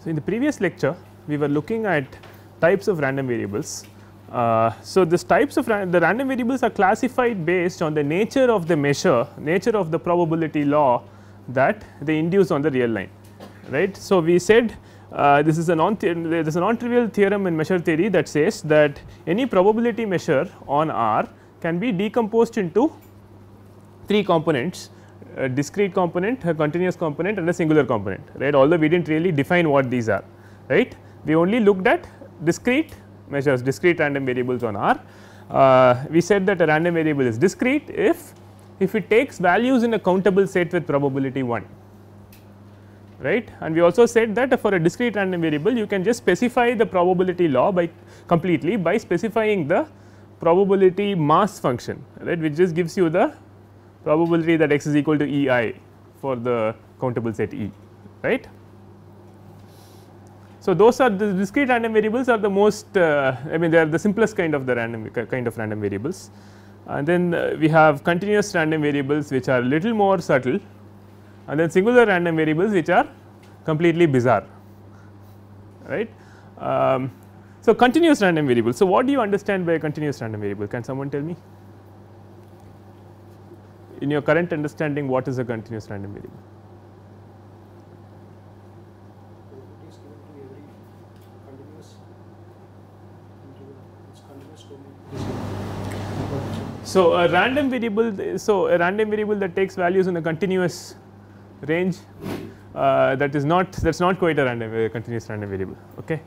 So, in the previous lecture we were looking at types of random variables. So, this types of the random variables are classified based on the nature of the measure, nature of the probability law that they induce on the real line, right. So, we said this is a there is a non-trivial theorem in measure theory that says that any probability measure on R can be decomposed into 3 components: a discrete component, a continuous component and a singular component, right. Although we did not really define what these are, right. We only looked at discrete measures, discrete random variables on R. We said that a random variable is discrete if it takes values in a countable set with probability 1, right. And we also said that for a discrete random variable you can just specify the probability law by completely by specifying the probability mass function, right, which just gives you the probability that x is equal to E I for the countable set E, right. So, those are the discrete random variables are the most I mean they are the simplest kind of the random variables, and then we have continuous random variables which are little more subtle, and then singular random variables which are completely bizarre, right. So, continuous random variables. So, what do you understand by a continuous random variable? Can someone tell me? In your current understanding, what is a continuous random variable? It is given to every continuous interval, its continuous domain. So, a random variable that takes values in a continuous range that is not quite a random continuous random variable. Okay.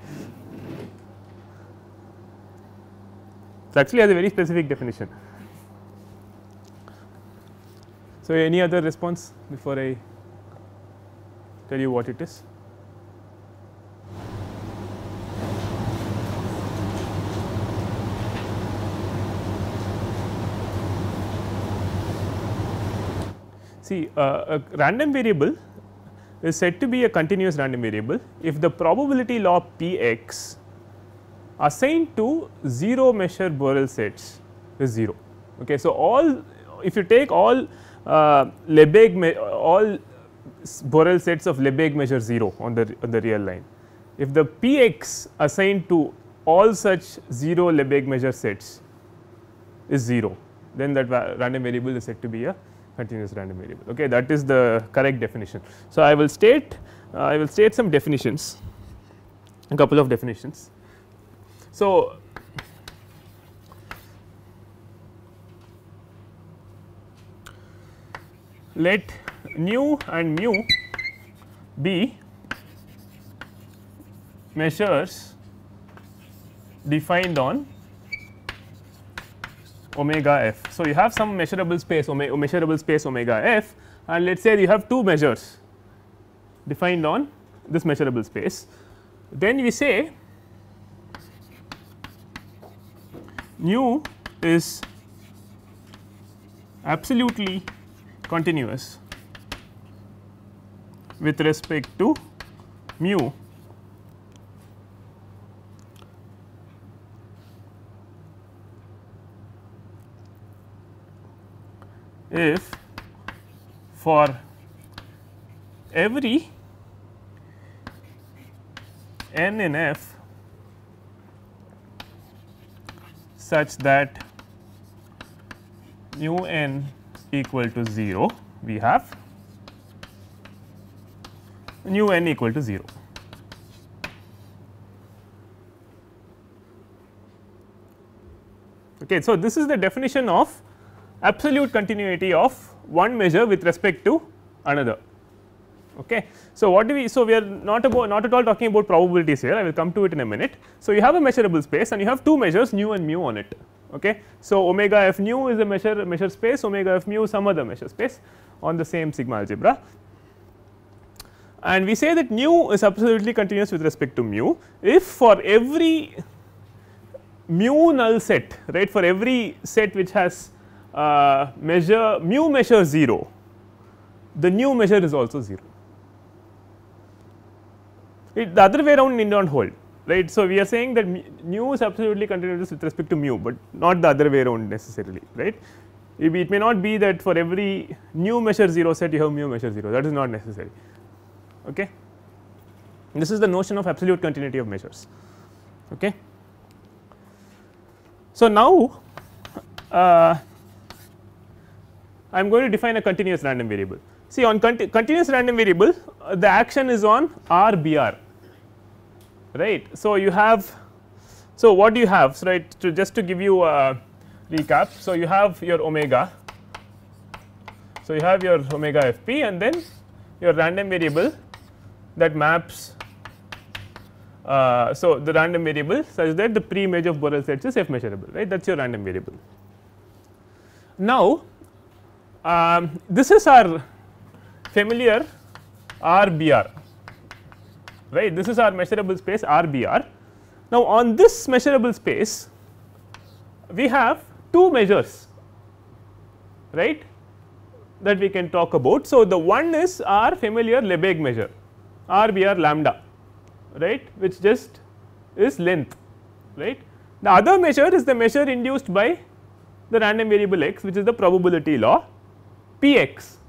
It actually has a very specific definition. So, any other response before I tell you what it is? See, a random variable is said to be a continuous random variable if the probability law P x assigned to 0 measure Borel sets is 0. Okay. So, all if you take all all Borel sets of Lebesgue measure 0 on the real line, if the P x assigned to all such 0 Lebesgue measure sets is 0, then that random variable is said to be a continuous random variable. Okay, that is the correct definition. So, I will state some definitions, a couple of definitions. So, let nu and mu be measures defined on omega f. So, you have some measurable space omega f, and let us say you have 2 measures defined on this measurable space. Then we say nu is absolutely continuous with respect to mu if for every n in f such that mu n equal to 0, we have nu n equal to 0. Okay, so, this is the definition of absolute continuity of one measure with respect to another. Okay. So, what do we we are not at all talking about probabilities here, I will come to it in a minute. So, you have a measurable space and you have 2 measures nu and mu on it. Okay. So, omega f nu is a measure space, omega f mu some other measure space on the same sigma algebra, and we say that nu is absolutely continuous with respect to mu if for every mu null set, right, for every set which has mu measure 0, the nu measure is also 0. The other way around need not hold, right. So, we are saying that nu is absolutely continuous with respect to mu, but not the other way around necessarily, right. It may not be that for every nu measure 0 set you have mu measure 0, that is not necessary. Okay. This is the notion of absolute continuity of measures. Okay. So, now I am going to define a continuous random variable. See, on continuous random variable the action is on RBR, right. So, you have, so what do you have, so right, to just to give you a recap. So, you have your omega, so you have your omega f p and then your random variable that maps. So, the random variable such that the pre image of Borel sets is f measurable, right, that is your random variable. Now, this is our familiar RBR, right, this is our measurable space RBR. Now, on this measurable space we have two measures, right, that we can talk about. So, the one is our familiar Lebesgue measure RBR lambda, right, which just is length, right. The other measure is the measure induced by the random variable x, which is the probability law p x,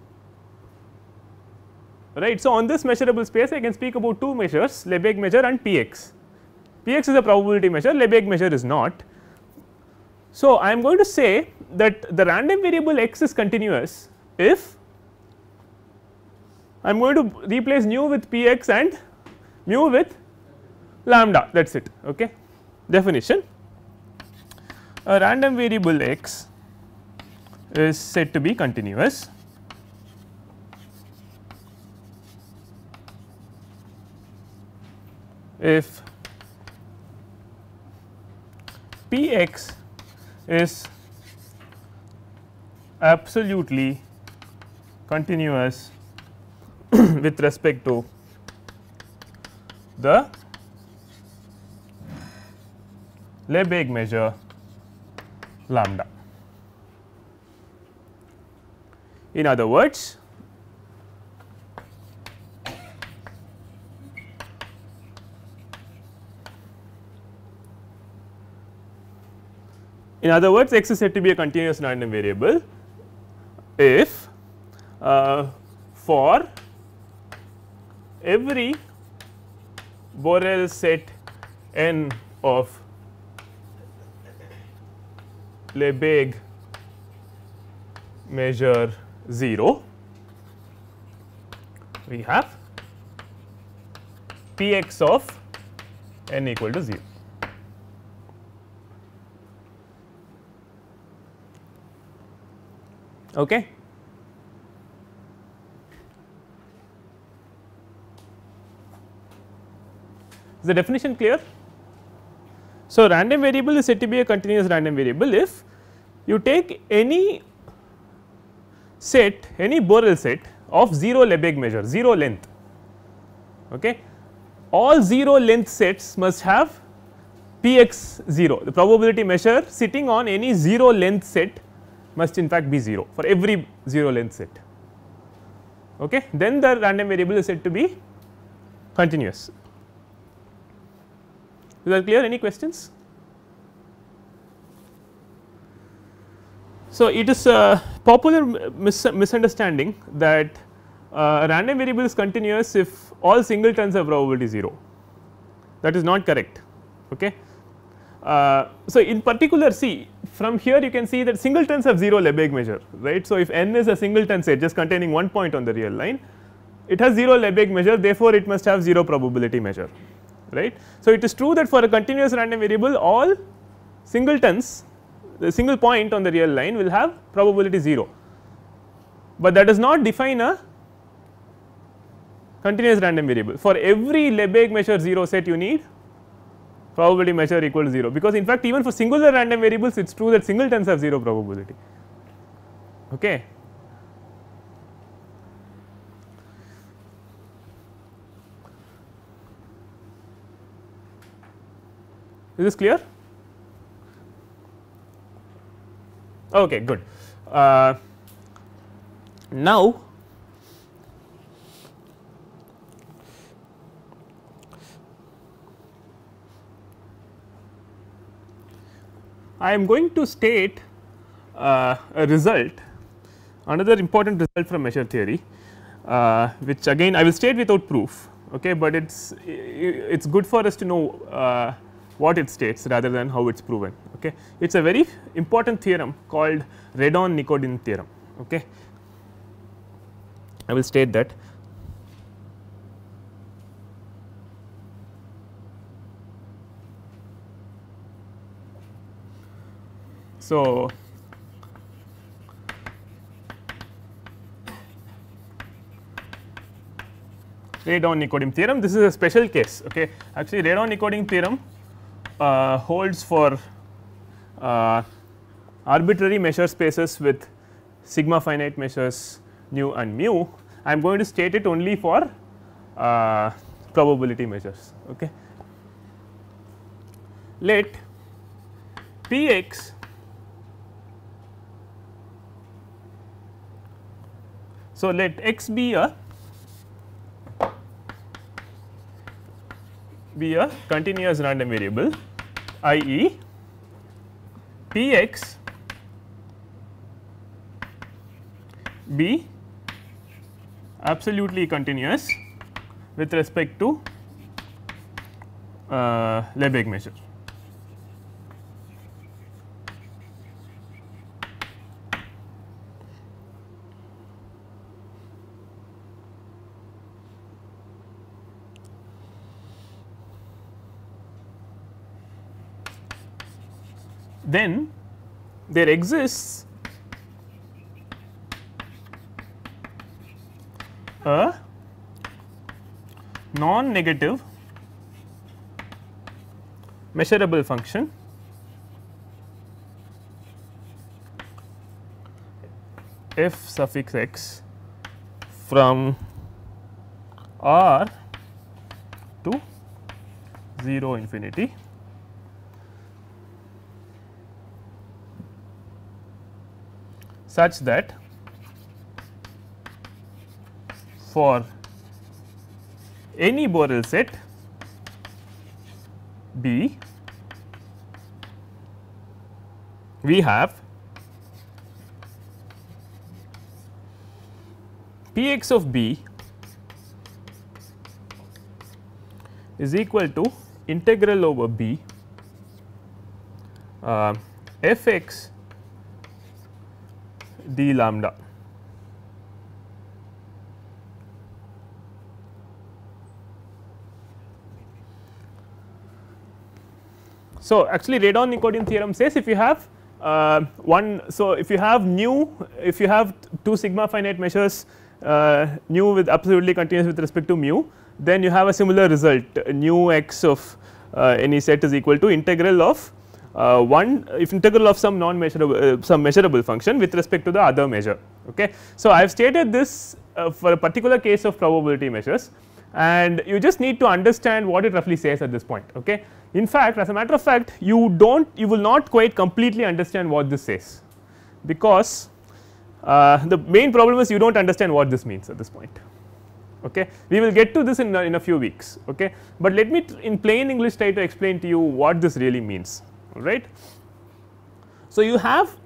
right. So, on this measurable space I can speak about two measures, Lebesgue measure and p x. P x is a probability measure, Lebesgue measure is not. So, I am going to say that the random variable x is continuous if I am going to replace nu with p x and mu with lambda, that is it. Okay. Definition: a random variable x is said to be continuous if p x is absolutely continuous with respect to the Lebesgue measure lambda. In other words, x is said to be a continuous random variable if for every Borel set n of Lebesgue measure 0, we have p x of n equal to 0. Okay. Is the definition clear? So, random variable is said to be a continuous random variable if you take any set, any Borel set of 0 Lebesgue measure, 0 length. Okay. All 0 length sets must have p x 0, the probability measure sitting on any 0 length set must in fact be 0 for every 0 length set. Okay. Then the random variable is said to be continuous. Is that clear? Any questions? So, it is a popular misunderstanding that a random variable is continuous if all singletons have probability 0. That is not correct. Okay. So, in particular, see, from here you can see that singletons have 0 Lebesgue measure, right. So, if n is a singleton set just containing one point on the real line, it has 0 Lebesgue measure, therefore, it must have 0 probability measure, right. So, it is true that for a continuous random variable all singletons, the single point on the real line will have probability 0, but that does not define a continuous random variable. For every Lebesgue measure 0 set you need probability measure equal to 0, because in fact even for singular random variables it is true that singletons have 0 probability. Okay. Is this clear? Okay, good. Now, I am going to state a result, another important result from measure theory, which again I will state without proof. okay, but it's good for us to know what it states rather than how it's proven. Okay. It's a very important theorem called Redon-Nikodym theorem. Okay. I will state that. So, Redon-Nikodym theorem, this is a special case. Okay. Actually, Redon-Nikodym theorem holds for arbitrary measure spaces with sigma finite measures nu and mu. I am going to state it only for probability measures. Okay. Let p x so let x be a continuous random variable, i.e. p x be absolutely continuous with respect to Lebesgue measure. Then there exists a non-negative measurable function f suffix x from R to 0 infinity such that for any Borel set B, we have p x of B is equal to integral over B f x d lambda. So, actually Redon-Nikodym theorem says if you have if you have nu, if you have two sigma finite measures nu with absolutely continuous with respect to mu, then you have a similar result nu x of any set is equal to integral of if integral of some non measurable some measurable function with respect to the other measure. Okay. So, I have stated this for a particular case of probability measures, and you just need to understand what it roughly says at this point. Okay. In fact, as a matter of fact, you will not quite completely understand what this says, because the main problem is you do not understand what this means at this point. Okay. We will get to this in a few weeks. Okay. But let me in plain English try to explain to you what this really means. All right. So, you have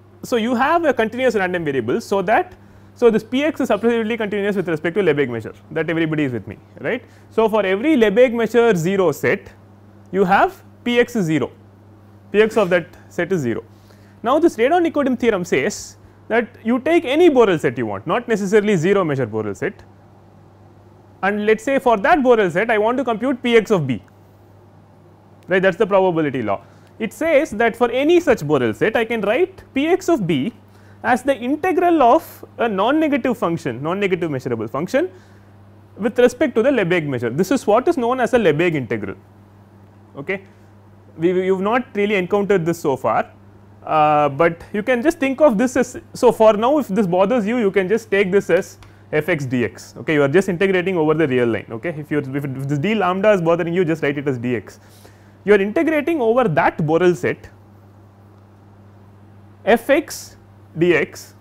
a continuous random variable, so that this p x is absolutely continuous with respect to Lebesgue measure, that everybody is with me, right. So, for every Lebesgue measure 0 set, you have p x is 0, p x of that set is 0. Now, this Redon-Nikodym theorem says that you take any Borel set you want, not necessarily 0 measure Borel set, and let us say for that Borel set I want to compute p x of B, right, that is the probability law. It says that for any such Borel set I can write p x of B as the integral of a non-negative function, non-negative measurable function with respect to the Lebesgue measure. This is what is known as a Lebesgue integral. Okay. You have not really encountered this so far, but you can just think of this as, so for now if this bothers you, you can just take this as f x dx. Okay. You are just integrating over the real line. Okay. If this d lambda is bothering you, just write it as dx. You are integrating over that Borel set f x dx,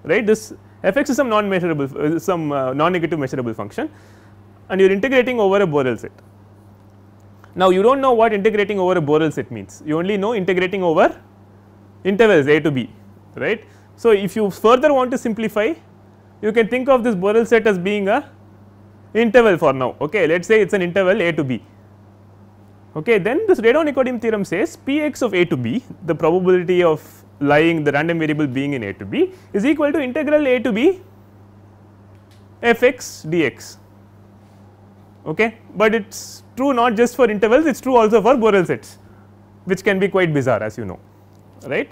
right. This f x is some non-measurable some non-negative measurable function, and you are integrating over a Borel set. Now, you do not know what integrating over a Borel set means, you only know integrating over intervals a to b, right. So, if you further want to simplify, you can think of this Borel set as being a interval for now. Okay, let us say it is an interval a to b. Okay, then this Radon-Nikodym theorem says p x of a to b, the probability of lying the random variable being in a to b, is equal to integral a to b f x dx. Okay, but it is true not just for intervals, it is true also for Borel sets, which can be quite bizarre, as you know, right.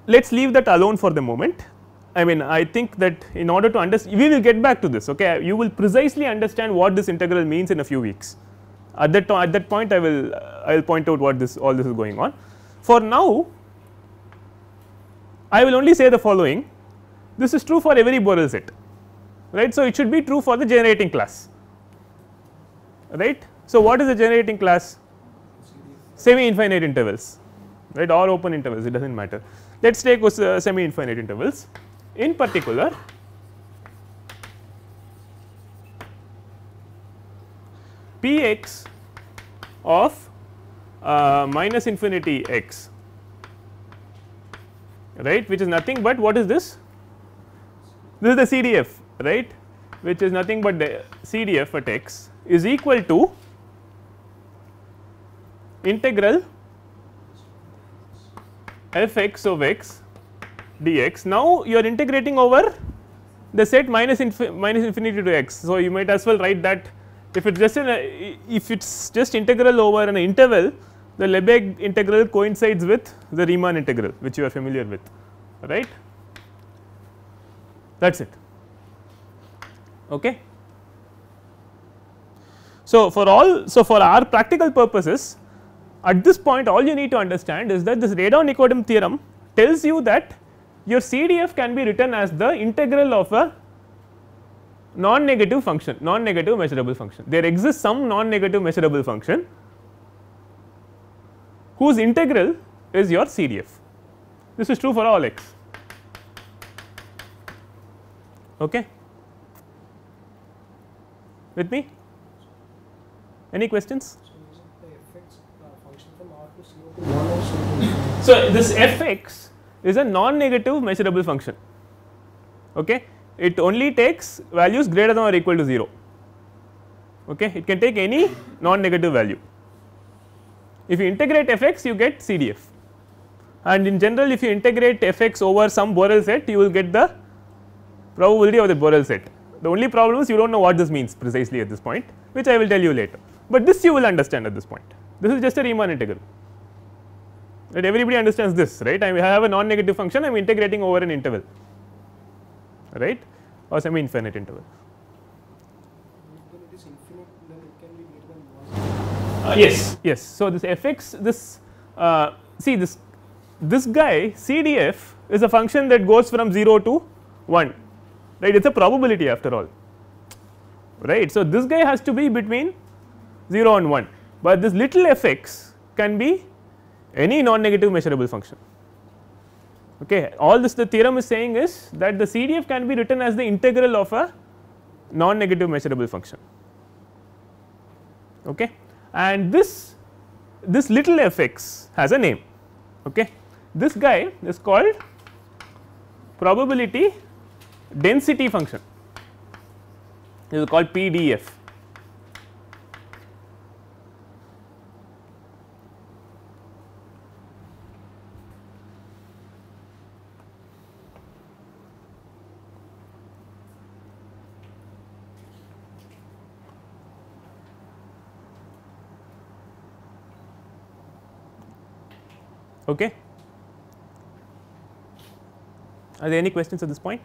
Let us leave that alone for the moment. I mean, I think that in order to understand, we will get back to this. Okay, you will precisely understand what this integral means in a few weeks. At that point I will point out what all this is going on. For now I will only say the following: this is true for every Borel set, right. So, it should be true for the generating class, right. So, what is the generating class? Semi infinite intervals, right, or open intervals, it does not matter. Let us take semi infinite intervals. In particular, p x of minus infinity x, right, which is nothing but what is this? This is the CDF, right, which is nothing but the CDF at x is equal to integral f x of x dx. Now, you are integrating over the set minus infinity to x. So, you might as well write that if it is just integral over an interval, the Lebesgue integral coincides with the Riemann integral, which you are familiar with, right. That is it. Okay. So, for our practical purposes, at this point all you need to understand is that this Radon-Nikodym theorem tells you that your CDF can be written as the integral of a non-negative function, non-negative measurable function. There exists some non-negative measurable function whose integral is your CDF. This is true for all x. Okay. With me? Any questions? So, this f x is a non-negative measurable function. Okay. It only takes values greater than or equal to 0. Okay. It can take any non-negative value. If you integrate f x, you get CDF, and in general if you integrate f x over some Borel set, you will get the probability of the Borel set. The only problem is you do not know what this means precisely at this point, which I will tell you later, but this you will understand at this point. This is just a Riemann integral, right. Everybody understands this, right. I have a non-negative function, I am integrating over an interval, right, or semi infinite interval. It is infinite, then it can be greater than 1. Yes. So, this f x, this see this guy CDF is a function that goes from 0 to 1, right. It is a probability after all, right. So, this guy has to be between 0 and 1, but this little f x can be any non-negative measurable function. Okay. All this the theorem is saying is that the CDF can be written as the integral of a non-negative measurable function. Okay. And this little f x has a name. Okay. This guy is called probability density function. This is called PDF. Okay. Are there any questions at this point?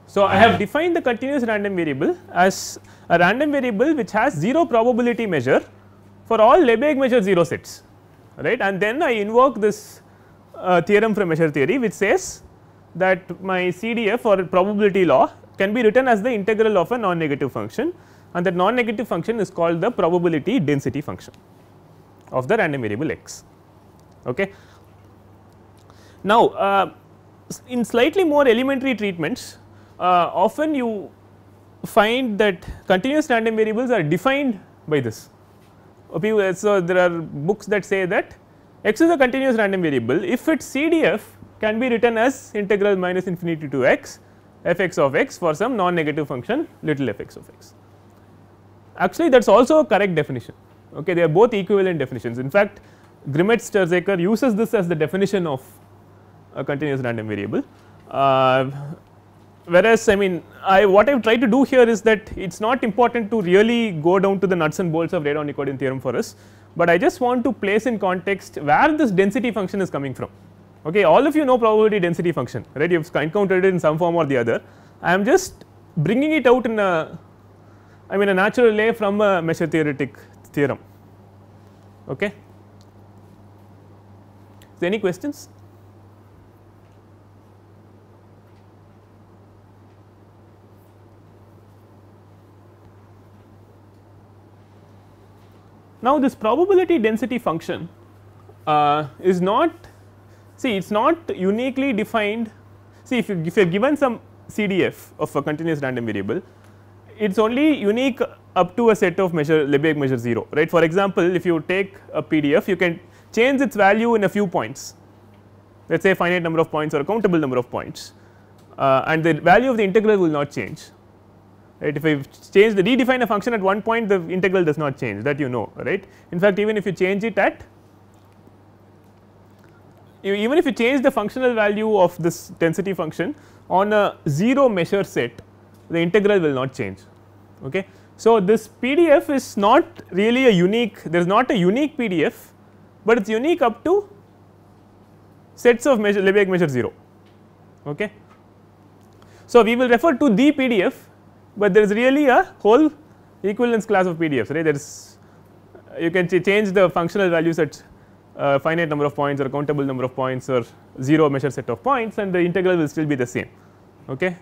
So, I have defined the continuous random variable as a random variable which has 0 probability measure for all Lebesgue measure 0 sets, right, and then I invoke this theorem from measure theory which says that my CDF or probability law can be written as the integral of a non-negative function, and that non-negative function is called the probability density function of the random variable x. Okay. Now, in slightly more elementary treatments, often you find that continuous random variables are defined by this. So, there are books that say that x is a continuous random variable if its CDF can be written as integral minus infinity to x, f x of x for some non negative function little f x of x. Actually that is also a correct definition, okay. They are both equivalent definitions. In fact, Grimet-Sturzaker uses this as the definition of a continuous random variable. Whereas I mean what I have tried to do here is that it is not important to really go down to the nuts and bolts of Radon-Nikodym theorem for us, but I just want to place in context where this density function is coming from. Okay, all of you know probability density function, right? You have encountered it in some form or the other. I am just bringing it out in a a natural way from a measure theoretic theorem. Okay. So, any questions? Now, this probability density function is not, see it is not uniquely defined. See if you are given some CDF of a continuous random variable, it is only unique up to a set of measure Lebesgue measure 0, right. For example, if you take a PDF, you can change its value in a few points, let us say finite number of points or a countable number of points, and the value of the integral will not change, right. If I change the redefine a function at one point, the integral does not change, that you know, right. In fact, even if you change it at even if you change the functional value of this density function on a 0 measure set, the integral will not change. Okay. So, this PDF is not really a unique, there is not a unique PDF, but it is unique up to sets of measure Lebesgue measure 0. Okay. So, we will refer to the PDF, but there is really a whole equivalence class of PDFs, right. There is you can change the functional values at finite number of points or countable number of points or 0 measure set of points, and the integral will still be the same. Okay.